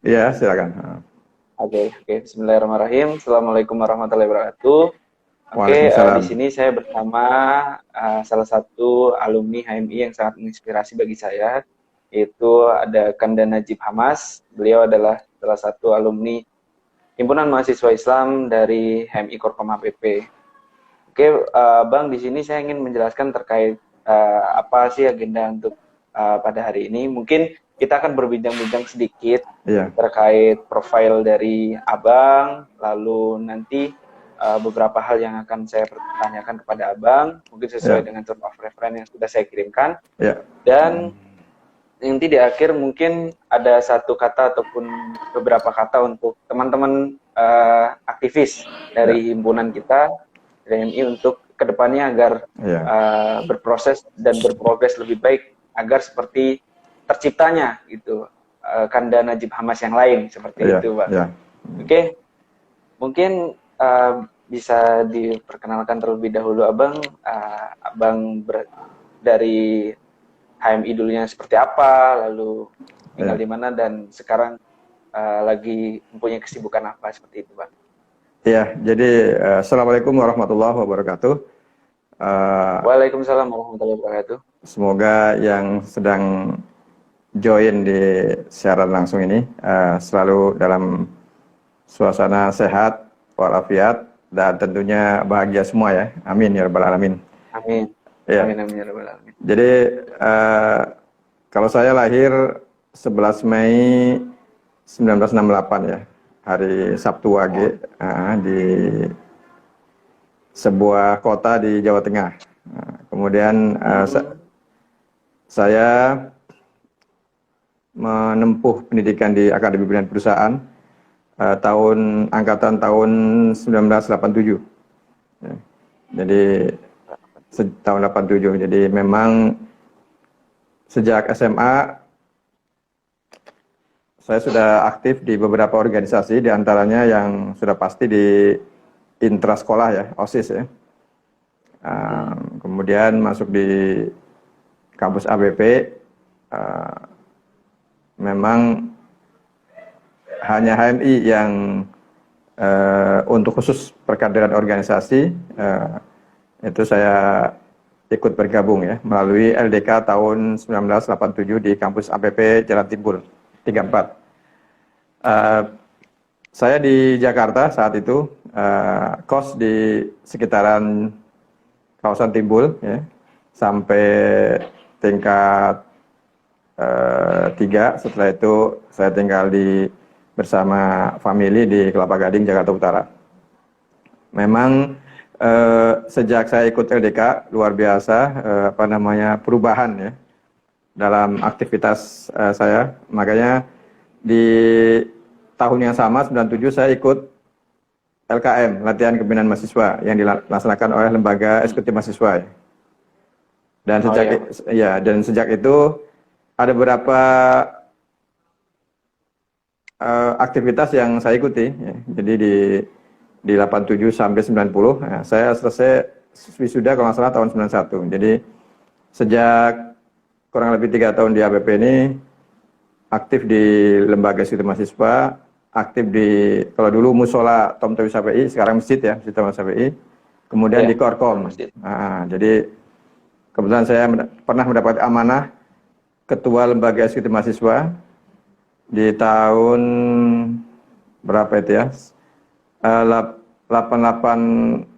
Iya, silakan. Oke. Bismillahirrahmanirrahim. Assalamualaikum warahmatullahi wabarakatuh. Di Waalaikumsalam. sini saya bersama salah satu alumni HMI yang sangat menginspirasi bagi saya, yaitu ada Kanda Najib Hamas. Beliau adalah salah satu alumni Himpunan Mahasiswa Islam dari HMI Korkom HPP. Bang, di sini saya ingin menjelaskan terkait apa sih agenda untuk pada hari ini. Mungkin kita akan berbincang-bincang sedikit Iya, terkait profil dari Abang, lalu nanti beberapa hal yang akan saya pertanyakan kepada Abang, mungkin sesuai iya, dengan term of reference yang sudah saya kirimkan. iya. Dan nanti di akhir mungkin ada satu kata ataupun beberapa kata untuk teman-teman aktivis Ya, dari himpunan kita, DMI, untuk kedepannya agar ya, berproses dan berprogres lebih baik, agar seperti terciptanya gitu Kanda Najib Hamas yang lain seperti ya, itu, Pak. ya. Oke, mungkin bisa diperkenalkan terlebih dahulu Abang, dari HMI dulunya seperti apa, lalu tinggal Ya. di mana, dan sekarang lagi mempunyai kesibukan apa seperti itu, Bang. Iya, jadi Assalamualaikum warahmatullahi wabarakatuh. Eh, Waalaikumsalam warahmatullahi wabarakatuh. Semoga yang sedang join di siaran langsung ini selalu dalam suasana sehat, walafiat, dan tentunya bahagia semua ya. Amin ya rabbal alamin. Amin. Ya, Amin amin ya rabbal alamin. jadi kalau saya lahir 11 Mei 1968 ya, hari Sabtu Wage, Oh. di sebuah kota di Jawa Tengah. Kemudian Hmm. saya menempuh pendidikan di Akademi Pembinaan Perusahaan angkatan tahun 1987. Ya. Jadi tahun 87. Jadi memang sejak SMA saya sudah aktif di beberapa organisasi, di antaranya yang sudah pasti di intrasekolah ya, OSIS ya. Kemudian masuk di kampus ABP, memang hanya HMI yang untuk khusus perkaderan organisasi itu saya ikut bergabung ya melalui LDK tahun 1987 di kampus APP Jalan Timbul 34. Saya di Jakarta saat itu kos di sekitaran kawasan Timbul ya, sampai tingkat 3. Setelah itu saya tinggal bersama family di Kelapa Gading, Jakarta Utara. Memang sejak saya ikut LDK luar biasa perubahan ya dalam aktivitas saya. Makanya di tahun yang sama 97 saya ikut LKM, latihan kepemimpinan mahasiswa yang dilaksanakan oleh lembaga eksekutif mahasiswa. Dan Oh sejak ya. sejak itu ada beberapa aktivitas yang saya ikuti ya. Jadi di 87 sampai 90 nah, saya selesai wisuda kalau nggak salah tahun 91. Jadi sejak kurang lebih 3 tahun di APP ini aktif di lembaga eksekutif mahasiswa, aktif di, kalau dulu musola Tom Tawis HPI, sekarang masjid ya, Masjid Tom HPI, kemudian Ya, di Korkom. Masjid. Jadi kebetulan saya pernah mendapat amanah ketua lembaga eksekutif mahasiswa di tahun berapa itu ya, 8889,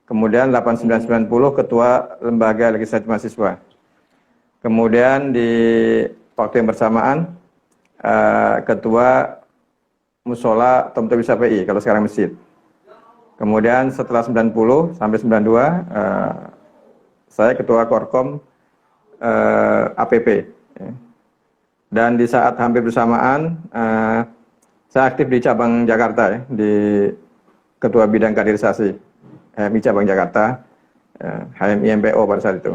kemudian 8990 ketua lembaga legislatif mahasiswa. Kemudian di waktu yang bersamaan ketua musola Tom Tawis HPI, kalau sekarang masjid. Kemudian setelah 90 sampai 92 saya ketua Korkom APP. Dan di saat hampir bersamaan saya aktif di cabang Jakarta ya, di ketua bidang kaderisasi HMI cabang Jakarta, HMI MPO pada saat itu.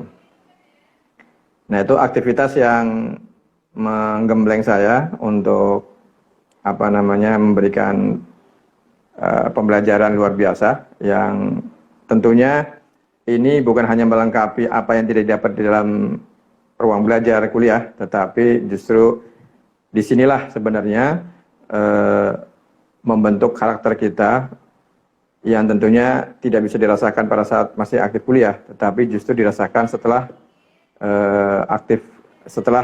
Nah, itu aktivitas yang menggembleng saya untuk memberikan pembelajaran luar biasa yang tentunya ini bukan hanya melengkapi apa yang tidak didapat di dalam ruang belajar kuliah, tetapi justru disinilah sebenarnya membentuk karakter kita yang tentunya tidak bisa dirasakan pada saat masih aktif kuliah, tetapi justru dirasakan setelah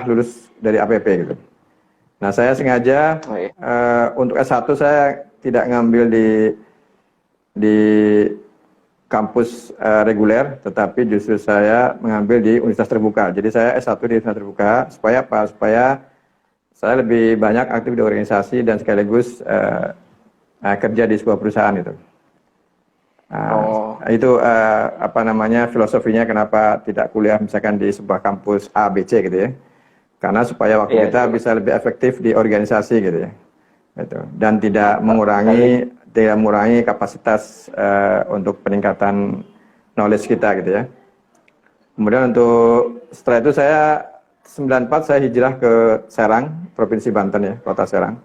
lulus dari APP gitu. Nah, saya sengaja untuk S1 saya tidak ngambil di kampus reguler, tetapi justru saya mengambil di universitas terbuka. Jadi saya S1 di universitas terbuka, supaya apa? Supaya saya lebih banyak aktif di organisasi dan sekaligus kerja di sebuah perusahaan itu. Itu apa namanya filosofinya kenapa tidak kuliah misalkan di sebuah kampus A, B, C gitu ya. Karena supaya waktu kita bisa lebih efektif di organisasi gitu ya. Gitu. Dan tidak mengurangi kapasitas untuk peningkatan knowledge kita gitu ya. Kemudian setelah itu saya 94 saya hijrah ke Serang, Provinsi Banten ya, Kota Serang.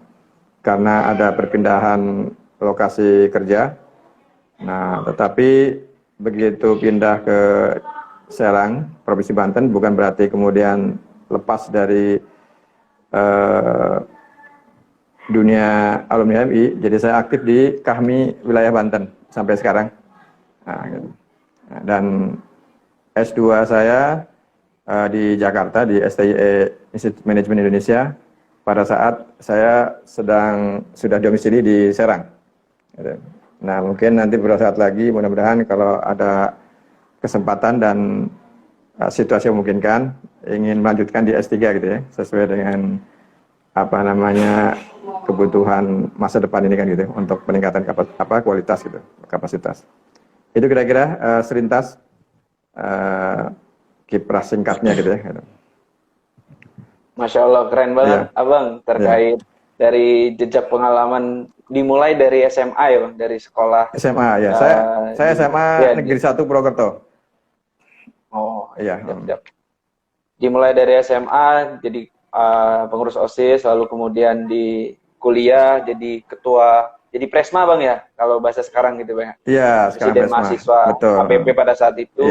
Karena ada perpindahan lokasi kerja. Nah, tetapi begitu pindah ke Serang, Provinsi Banten, bukan berarti kemudian lepas dari dunia alumni HMI. Jadi saya aktif di Kahmi wilayah Banten sampai sekarang. Nah, gitu. Dan S2 saya di Jakarta di STIE Institut Manajemen Indonesia pada saat saya sudah domisili di Serang. Gitu. Nah, mungkin nanti beberapa saat lagi mudah-mudahan kalau ada kesempatan dan situasi memungkinkan ingin melanjutkan di S3 gitu ya, sesuai dengan apa namanya kebutuhan masa depan ini kan gitu untuk peningkatan kualitas gitu, kapasitas. Itu kira-kira serintas kiprah singkatnya gitu ya. Gitu. Masya Allah, keren banget Abang terkait dari jejak pengalaman dimulai dari SMA ya Bang, dari sekolah. SMA ya, saya SMA Negeri 1 Purwokerto. Oh iya. Dimulai dari SMA jadi pengurus OSIS, lalu kemudian di kuliah jadi ketua, jadi presma Bang ya, kalau bahasa sekarang gitu Bang. Iya, sekarang presiden presma. mahasiswa Betul. APP pada saat itu,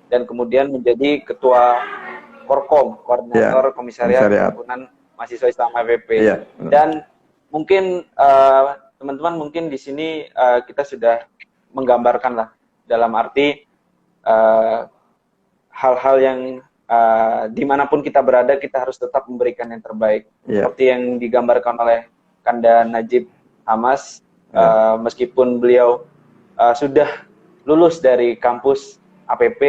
dan kemudian menjadi ketua Korkom, koordinator komisariat himpunan mahasiswa Islam APP. Dan mungkin teman-teman mungkin di sini kita sudah menggambarkan lah dalam arti hal-hal yang dimanapun kita berada kita harus tetap memberikan yang terbaik. Seperti yang digambarkan oleh Kanda Najib Hamas, meskipun beliau sudah lulus dari kampus APP,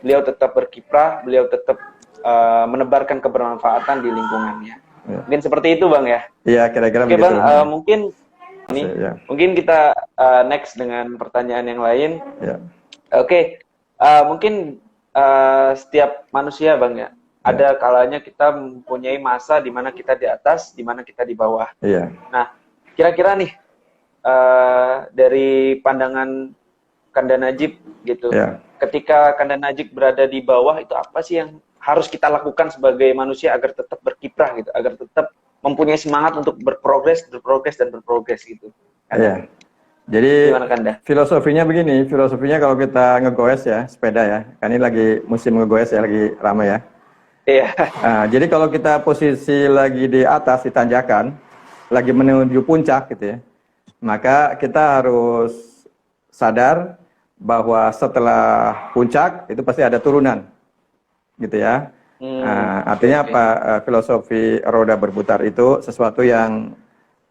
beliau tetap berkiprah, beliau tetap menebarkan kebermanfaatan di lingkungannya. Mungkin seperti itu Bang ya. Iya, kira-kira begitu. Bang, mungkin kita next dengan pertanyaan yang lain. Mungkin setiap manusia Bang ya, ada kalanya kita mempunyai masa di mana kita di atas, di mana kita di bawah. Nah, kira-kira nih dari pandangan Kanda Najib gitu, ketika Kanda Najib berada di bawah itu apa sih yang harus kita lakukan sebagai manusia agar tetap berkiprah gitu, agar tetap mempunyai semangat untuk berprogres gitu. Iya. Jadi filosofinya begini, kalau kita ngegoes ya, sepeda ya, kan ini lagi musim ngegoes ya, lagi ramai ya. Iya. Nah, jadi kalau kita posisi lagi di atas, di tanjakan, lagi menuju puncak gitu ya, maka kita harus sadar bahwa setelah puncak itu pasti ada turunan. Gitu ya. Artinya apa? Filosofi roda berputar itu sesuatu yang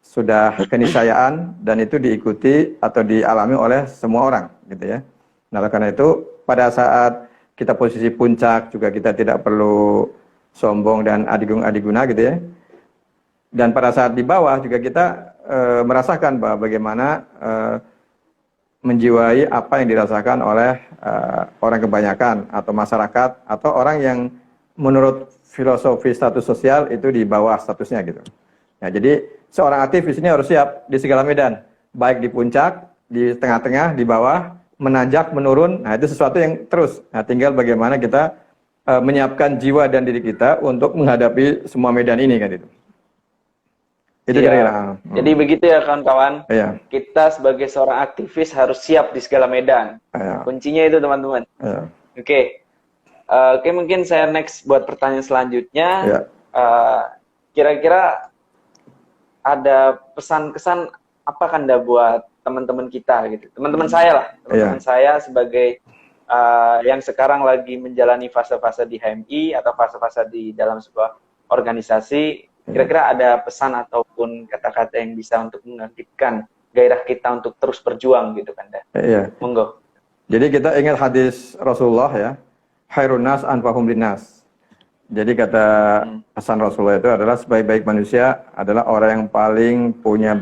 sudah keniscayaan dan itu diikuti atau dialami oleh semua orang gitu ya. Nah, karena itu pada saat kita posisi puncak juga kita tidak perlu sombong dan adigung-adiguna gitu ya. Dan pada saat di bawah juga kita merasakan bahwa bagaimana menjiwai apa yang dirasakan oleh orang kebanyakan atau masyarakat atau orang yang menurut filosofi status sosial itu di bawah statusnya gitu. Nah, jadi seorang aktivis ini harus siap di segala medan, baik di puncak, di tengah-tengah, di bawah, menanjak, menurun. Nah, itu sesuatu yang terus. Nah, tinggal bagaimana kita menyiapkan jiwa dan diri kita untuk menghadapi semua medan ini kan itu. Itu kira-kira. Jadi begitu ya kawan-kawan. Kita sebagai seorang aktivis harus siap di segala medan. Kuncinya itu teman-teman. Oke, mungkin saya next buat pertanyaan selanjutnya. Kira-kira ada pesan-kesan apa Kanda buat teman-teman kita gitu, teman-teman saya lah, teman-teman saya sebagai yang sekarang lagi menjalani fase-fase di HMI atau fase-fase di dalam sebuah organisasi, kira-kira ada pesan ataupun kata-kata yang bisa untuk mengaktifkan gairah kita untuk terus berjuang gitu Kanda. Iya. Monggo. Jadi kita ingat hadis Rasulullah ya, khairun nas anfahum linnas. Jadi kata pesan Rasulullah itu adalah sebaik-baik manusia adalah orang yang paling punya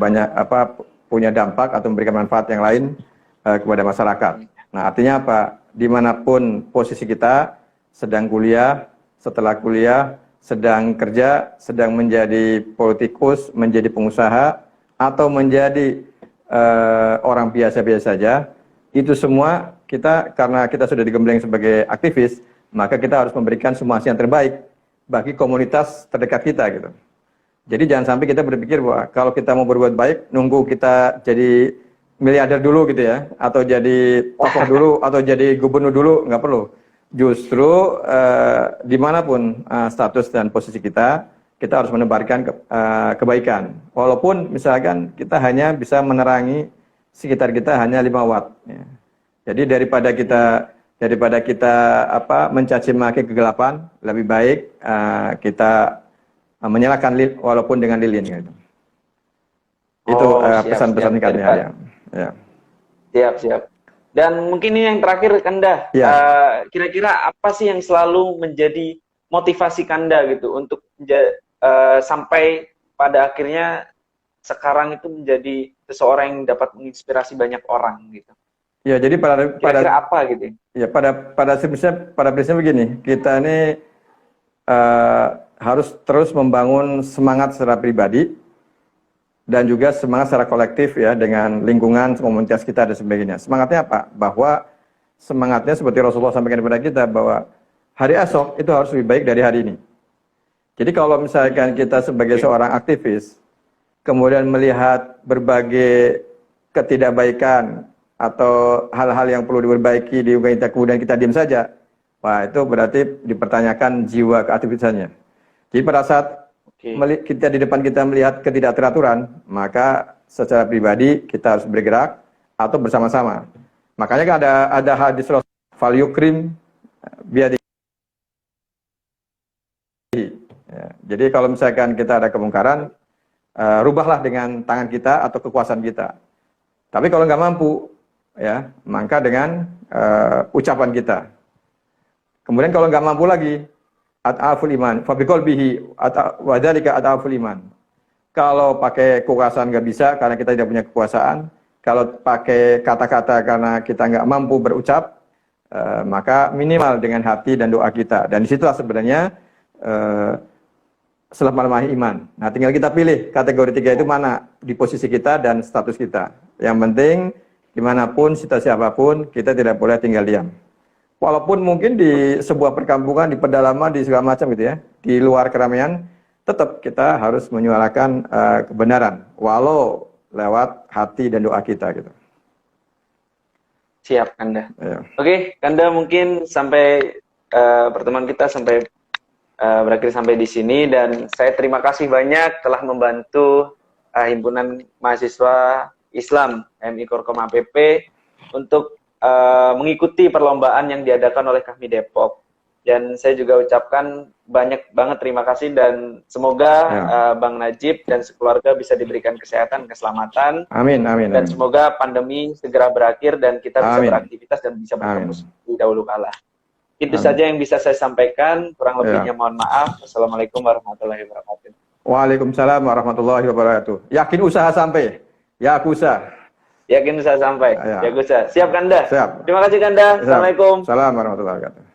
punya dampak atau memberikan manfaat yang lain kepada masyarakat. Nah, artinya apa? Dimanapun posisi kita, sedang kuliah, setelah kuliah, sedang kerja, sedang menjadi politikus, menjadi pengusaha, atau menjadi orang biasa-biasa saja, itu semua kita, karena kita sudah digembleng sebagai aktivis, maka kita harus memberikan semua hasil yang terbaik bagi komunitas terdekat kita gitu. Jadi jangan sampai kita berpikir bahwa kalau kita mau berbuat baik, nunggu kita jadi miliarder dulu gitu ya, atau jadi tokoh dulu, atau jadi gubernur dulu, nggak perlu. Justru dimanapun status dan posisi kita harus menebarkan kebaikan. Walaupun misalkan kita hanya bisa menerangi sekitar kita hanya 5 watt. Ya. Jadi daripada kita mencaci maki kegelapan, lebih baik kita menyalakan walaupun dengan lilin gitu. Itu pesan-pesan kami ya. Siap. Dan mungkin ini yang terakhir Kanda, kira-kira apa sih yang selalu menjadi motivasi Kanda gitu untuk sampai pada akhirnya sekarang itu menjadi seseorang yang dapat menginspirasi banyak orang gitu. Ya, jadi kira-kira apa gitu? Ya, pada prinsipnya begini, kita ini harus terus membangun semangat secara pribadi dan juga semangat secara kolektif ya dengan lingkungan, komunitas kita dan sebagainya. Semangatnya apa? Bahwa semangatnya seperti Rasulullah sampaikan kepada kita bahwa hari esok itu harus lebih baik dari hari ini. Jadi kalau misalkan kita sebagai seorang aktivis kemudian melihat berbagai ketidakbaikan atau hal-hal yang perlu diperbaiki di lingkungan kita kemudian kita diam saja, wah itu berarti dipertanyakan jiwa keaktivisannya. Jadi pada saat kita di depan kita melihat ketidakteraturan, maka secara pribadi kita harus bergerak atau bersama-sama. Makanya kan ada hadis Rasul fal yukrim biadi. Ya, jadi kalau misalkan kita ada kemungkaran, rubahlah dengan tangan kita atau kekuasaan kita. Tapi kalau nggak mampu, ya maka dengan ucapan kita. Kemudian kalau nggak mampu lagi, at'aful iman, fabiqolbihi wadzalika at'aful iman. Kalau pakai kekuasaan nggak bisa karena kita tidak punya kekuasaan. Kalau pakai kata-kata karena kita nggak mampu berucap, maka minimal dengan hati dan doa kita. Dan disitulah sebenarnya selama iman. Nah, tinggal kita pilih kategori 3 itu mana di posisi kita dan status kita. Yang penting dimanapun, situasi apapun, kita tidak boleh tinggal diam. Walaupun mungkin di sebuah perkampungan, di pedalaman, di segala macam gitu ya, di luar keramaian, tetap kita harus menyuarakan kebenaran, walau lewat hati dan doa kita gitu. Siap, Kanda. Ya. Oke, Kanda mungkin sampai pertemuan kita sampai berakhir sampai di sini, dan saya terima kasih banyak telah membantu Himpunan Mahasiswa Islam HMI Korkom APP untuk mengikuti perlombaan yang diadakan oleh kami Depok. Dan saya juga ucapkan banyak banget terima kasih, dan semoga Bang Najib dan sekeluarga bisa diberikan kesehatan, keselamatan. Amin, amin. Dan semoga pandemi segera berakhir dan kita bisa beraktivitas dan bisa bertemu di dahulu kala. Itu saja yang bisa saya sampaikan, kurang lebihnya mohon maaf. Wassalamualaikum warahmatullahi wabarakatuh. Waalaikumsalam warahmatullahi wabarakatuh. Yakin usaha sampai? Ya, aku usaha. Yakin usaha sampai? Ya, aku usaha. Siap, Kanda? Siap. Terima kasih, Kanda. Assalamualaikum. Assalamualaikum warahmatullahi wabarakatuh.